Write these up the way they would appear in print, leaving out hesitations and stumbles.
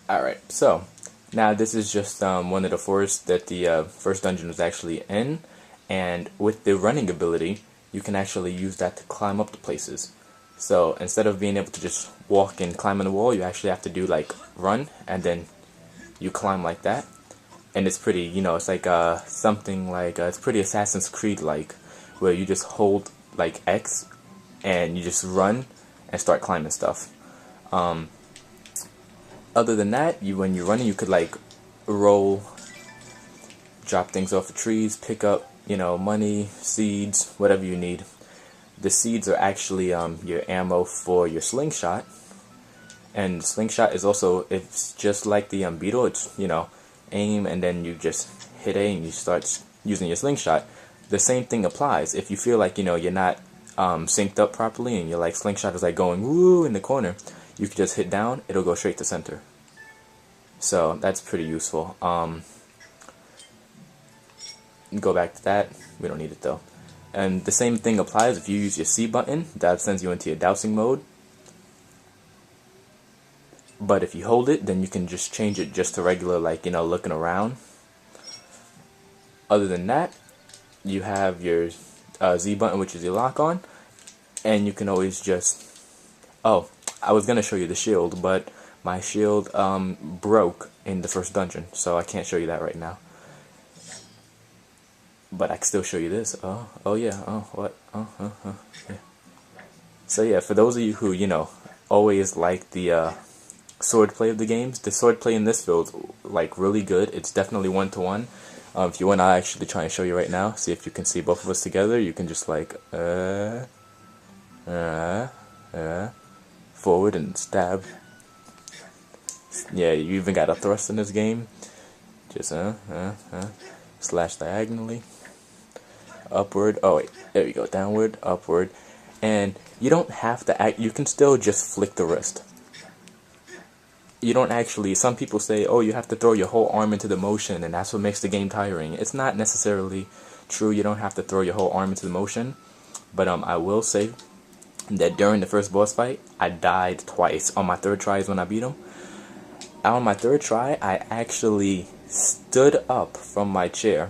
Alright, so now this is just one of the forests that the first dungeon was actually in, and with the running ability, you can actually use that to climb up the places. So instead of being able to just walk and climb on the wall, you actually have to do like run, and then you climb like that. And it's pretty, you know, it's like something like, it's pretty Assassin's Creed like, where you just hold like X, and you just run and start climbing stuff. Other than that, when you're running, you could like roll, drop things off the trees, pick up, you know, money, seeds, whatever you need. The seeds are actually your ammo for your slingshot, and slingshot is also, it's just like the beetle. It's, you know, aim and then you just hit A and you start using your slingshot. The same thing applies if you feel like, you know, you're not synced up properly and your like slingshot is like going woo in the corner. You can just hit down, it'll go straight to center. So that's pretty useful. Go back to that, we don't need it though. And the same thing applies if you use your C button, that sends you into your dousing mode. But if you hold it, then you can just change it just to regular, like, you know, looking around. Other than that, you have your Z button, which is your lock on, and you can always just, oh, I was gonna show you the shield, but my shield broke in the first dungeon, so I can't show you that right now. But I can still show you this. Oh yeah, oh, what? Yeah. So yeah, for those of you who, you know, always like the sword play of the games, the sword play in this feels like really good. It's definitely 1-to-1. If you want, I'll actually try and show you right now. See if you can see both of us together. You can just like forward and stab. Yeah, you even got a thrust in this game. Just slash diagonally, upward. Oh wait, there you go. Downward, upward, and you don't have to act. You can still just flick the wrist. You don't actually, some people say, oh, you have to throw your whole arm into the motion and that's what makes the game tiring. It's not necessarily true. You don't have to throw your whole arm into the motion. But I will say that during the first boss fight, I died twice. On my third try is when I beat him. On my third try, I actually stood up from my chair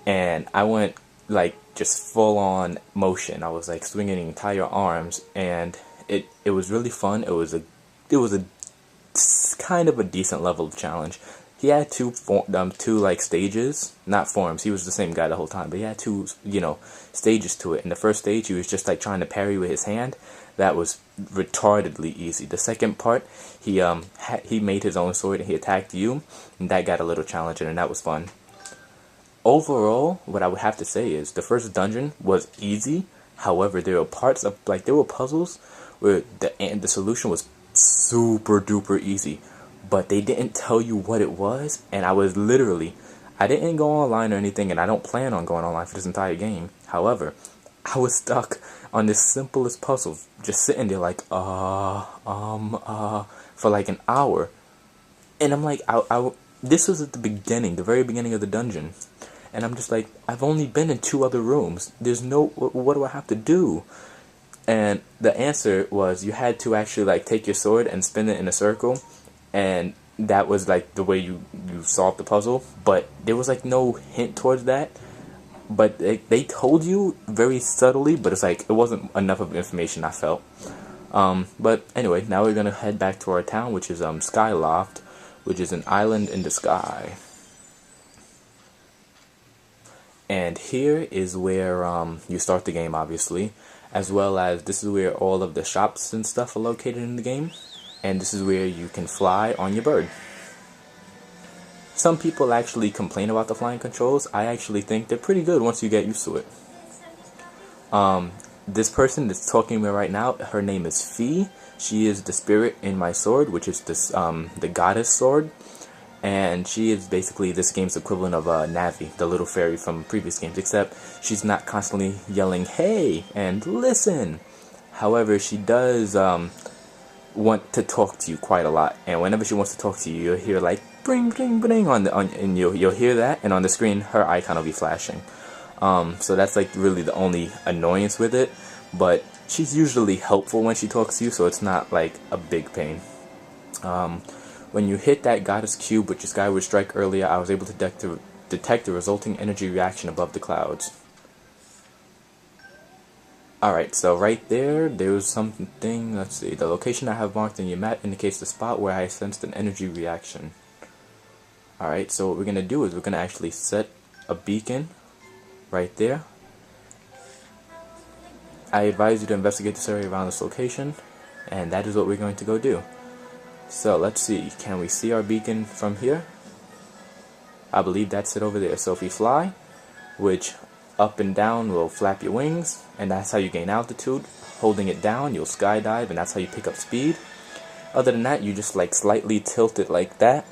and I went like just full on motion. I was like swinging the entire arms, and it was really fun. It was a kind of a decent level of challenge. He had two like stages, not forms. He was the same guy the whole time, but he had two, you know, stages to it. In the first stage, he was just like trying to parry with his hand. That was retardedly easy. The second part, he made his own sword and he attacked you, and that got a little challenging, and that was fun. Overall, what I would have to say is the first dungeon was easy. However, there were parts of, like, there were puzzles where the solution was super duper easy, but they didn't tell you what it was, and I was literally, I didn't go online or anything, and I don't plan on going online for this entire game. However, I was stuck on the simplest puzzle, just sitting there like for like an hour, and I'm like, this was at the beginning, the very beginning of the dungeon, and I'm just like, I've only been in 2 other rooms. There's no, what do I have to do? And the answer was you had to actually like take your sword and spin it in a circle, and that was like the way you solved the puzzle. But there was like no hint towards that. But they told you very subtly, but it's like it wasn't enough of information, I felt. But anyway, now we're gonna head back to our town, which is Skyloft, which is an island in the sky. And here is where you start the game, obviously. As well as this is where all of the shops and stuff are located in the game, and this is where you can fly on your bird. Some people actually complain about the flying controls. I actually think they're pretty good once you get used to it. This person that's talking to me right now, her name is Fee. She is the spirit in my sword, which is this the goddess sword, and she is basically this game's equivalent of Navi, the little fairy from previous games, except she's not constantly yelling hey and listen. However, she does want to talk to you quite a lot, and whenever she wants to talk to you, you'll hear like bring, bring, bring and you'll hear that, and on the screen her icon will be flashing. So that's like really the only annoyance with it, but she's usually helpful when she talks to you, so it's not like a big pain. When you hit that goddess cube with your Skyward strike earlier, I was able to detect the resulting energy reaction above the clouds. Alright, so right there's something, let's see, the location I have marked in your map indicates the spot where I sensed an energy reaction. Alright, so what we're going to do is we're going to actually set a beacon right there. I advise you to investigate this area around this location, and that is what we're going to go do. So let's see, can we see our beacon from here? I believe that's it over there. So if we fly, which up and down will flap your wings, and that's how you gain altitude. Holding it down, you'll skydive, and that's how you pick up speed. Other than that, you just like slightly tilt it like that,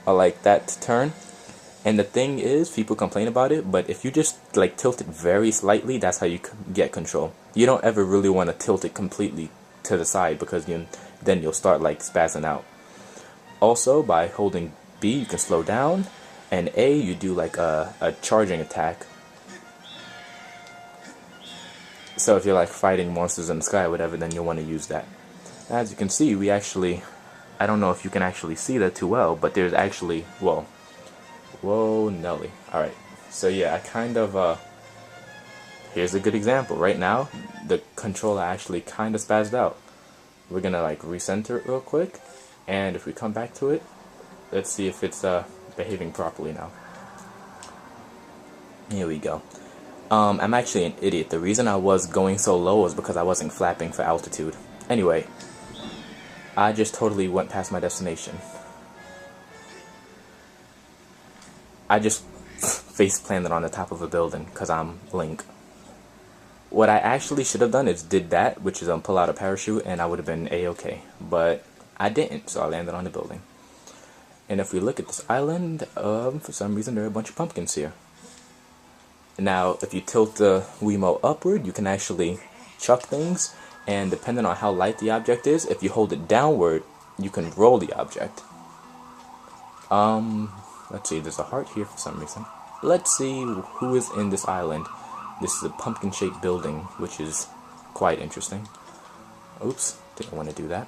or like that to turn. And the thing is, people complain about it, but if you just like tilt it very slightly, that's how you get control. You don't ever really want to tilt it completely to the side, because then you'll start like spazzing out. Also, by holding B, you can slow down, and A, you do like a charging attack. So if you're like fighting monsters in the sky or whatever, then you'll want to use that. As you can see, we actually, I don't know if you can actually see that too well, but there's actually, whoa Nelly. Alright, so yeah, I kind of, here's a good example. Right now, the controller actually kind of spazzed out. We're gonna like recenter it real quick, and if we come back to it, let's see if it's behaving properly now. Here we go. I'm actually an idiot. The reason I was going so low was because I wasn't flapping for altitude. Anyway, I just totally went past my destination. I just face planted on the top of a building because I'm Link. What I actually should have done is did that, which is pull out a parachute, and I would have been A-okay. But I didn't, so I landed on the building. And if we look at this island, for some reason there are a bunch of pumpkins here. Now, if you tilt the Wiimote upward, you can actually chuck things, and depending on how light the object is, if you hold it downward, you can roll the object. Let's see, there's a heart here for some reason. Let's see who is in this island. This is a pumpkin-shaped building, which is quite interesting. Oops, didn't want to do that.